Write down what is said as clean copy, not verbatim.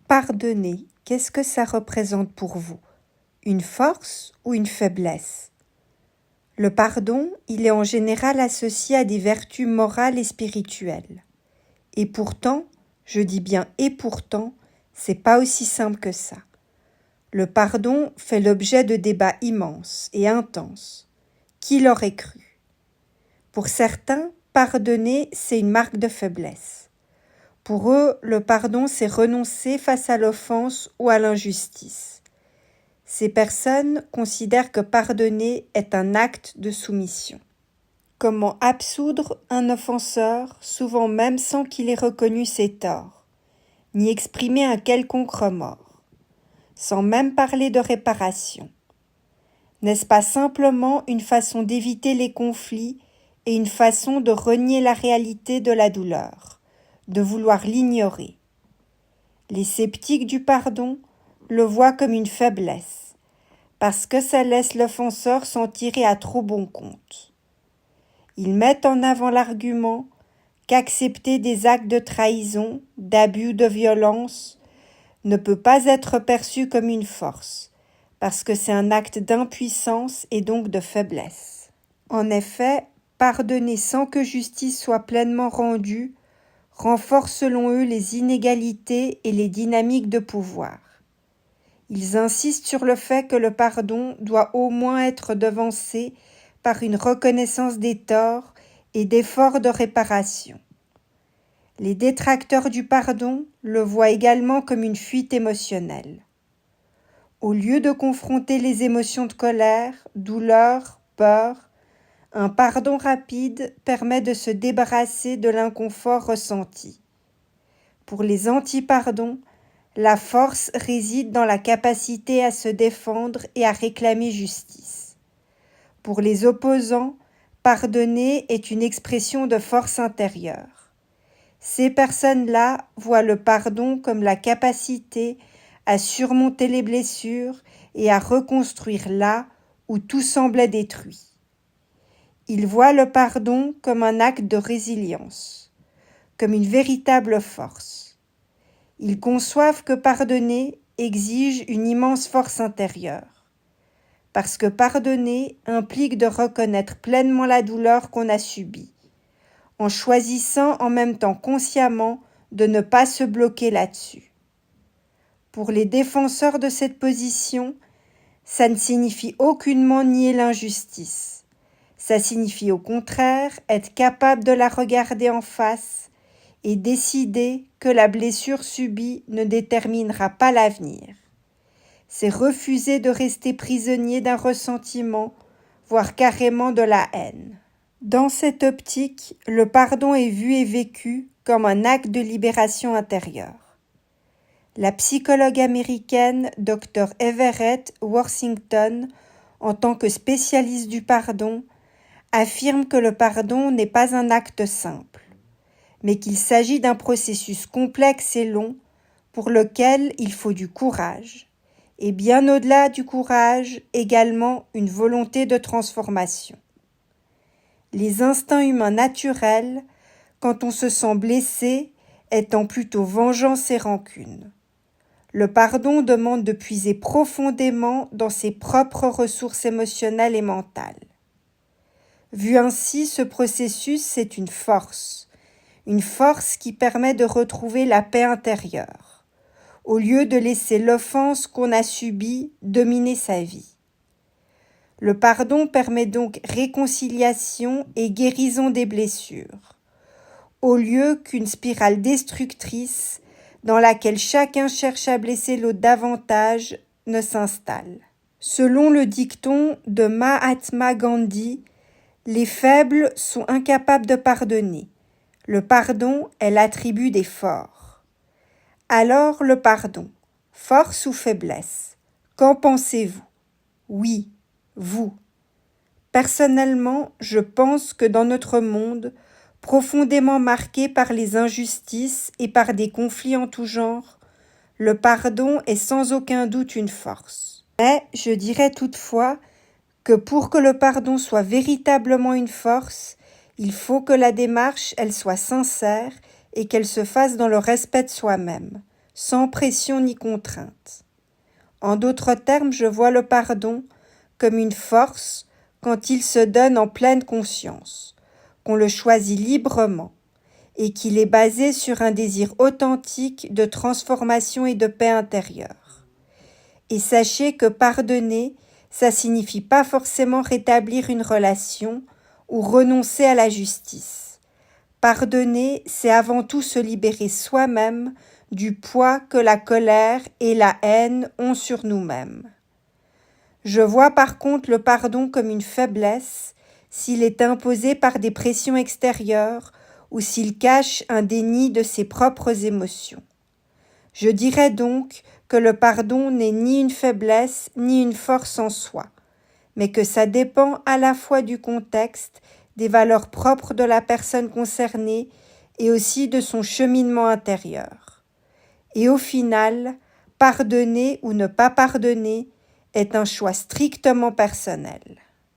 Pardonner, qu'est-ce que ça représente pour vous? Une force ou une faiblesse? Le pardon, il est en général associé à des vertus morales et spirituelles. Et pourtant, je dis bien et pourtant, c'est pas aussi simple que ça. Le pardon fait l'objet de débats immenses et intenses. Qui l'aurait cru? Pour certains, pardonner, c'est une marque de faiblesse. Pour eux, le pardon, c'est renoncer face à l'offense ou à l'injustice. Ces personnes considèrent que pardonner est un acte de soumission. Comment absoudre un offenseur, souvent même sans qu'il ait reconnu ses torts, ni exprimer un quelconque remords, sans même parler de réparation? N'est-ce pas simplement une façon d'éviter les conflits et une façon de renier la réalité de la douleur, de vouloir l'ignorer? Les sceptiques du pardon le voient comme une faiblesse, parce que ça laisse l'offenseur s'en tirer à trop bon compte. Ils mettent en avant l'argument qu'accepter des actes de trahison, d'abus, de violence ne peut pas être perçu comme une force, parce que c'est un acte d'impuissance et donc de faiblesse. En effet, pardonner sans que justice soit pleinement rendue renforce selon eux les inégalités et les dynamiques de pouvoir. Ils insistent sur le fait que le pardon doit au moins être devancé par une reconnaissance des torts et d'efforts de réparation. Les détracteurs du pardon le voient également comme une fuite émotionnelle. Au lieu de confronter les émotions de colère, douleur, peur, un pardon rapide permet de se débarrasser de l'inconfort ressenti. Pour les anti-pardons, la force réside dans la capacité à se défendre et à réclamer justice. Pour les opposants, pardonner est une expression de force intérieure. Ces personnes-là voient le pardon comme la capacité à surmonter les blessures et à reconstruire là où tout semblait détruit. Ils voient le pardon comme un acte de résilience, comme une véritable force. Ils conçoivent que pardonner exige une immense force intérieure, parce que pardonner implique de reconnaître pleinement la douleur qu'on a subie, en choisissant en même temps consciemment de ne pas se bloquer là-dessus. Pour les défenseurs de cette position, ça ne signifie aucunement nier l'injustice. Ça signifie au contraire être capable de la regarder en face et décider que la blessure subie ne déterminera pas l'avenir. C'est refuser de rester prisonnier d'un ressentiment, voire carrément de la haine. Dans cette optique, le pardon est vu et vécu comme un acte de libération intérieure. La psychologue américaine Dr. Everett Worthington, en tant que spécialiste du pardon, affirme que le pardon n'est pas un acte simple, mais qu'il s'agit d'un processus complexe et long pour lequel il faut du courage, et bien au-delà du courage, également une volonté de transformation. Les instincts humains naturels, quand on se sent blessé, étant plutôt vengeance et rancune. Le pardon demande de puiser profondément dans ses propres ressources émotionnelles et mentales. Vu ainsi, ce processus, c'est une force qui permet de retrouver la paix intérieure, au lieu de laisser l'offense qu'on a subie dominer sa vie. Le pardon permet donc réconciliation et guérison des blessures, au lieu qu'une spirale destructrice dans laquelle chacun cherche à blesser l'autre davantage ne s'installe. Selon le dicton de Mahatma Gandhi, les faibles sont incapables de pardonner. Le pardon est l'attribut des forts. Alors le pardon, force ou faiblesse? Qu'en pensez-vous? Oui, vous. Personnellement, je pense que dans notre monde, profondément marqué par les injustices et par des conflits en tout genre, le pardon est sans aucun doute une force. Mais je dirais toutefois que pour que le pardon soit véritablement une force, il faut que la démarche, elle soit sincère et qu'elle se fasse dans le respect de soi-même, sans pression ni contrainte. En d'autres termes, je vois le pardon comme une force quand il se donne en pleine conscience, qu'on le choisit librement et qu'il est basé sur un désir authentique de transformation et de paix intérieure. Et sachez que pardonner, ça signifie pas forcément rétablir une relation ou renoncer à la justice. Pardonner, c'est avant tout se libérer soi-même du poids que la colère et la haine ont sur nous-mêmes. Je vois par contre le pardon comme une faiblesse s'il est imposé par des pressions extérieures ou s'il cache un déni de ses propres émotions. Je dirais donc que le pardon n'est ni une faiblesse ni une force en soi, mais que ça dépend à la fois du contexte, des valeurs propres de la personne concernée et aussi de son cheminement intérieur. Et au final, pardonner ou ne pas pardonner est un choix strictement personnel.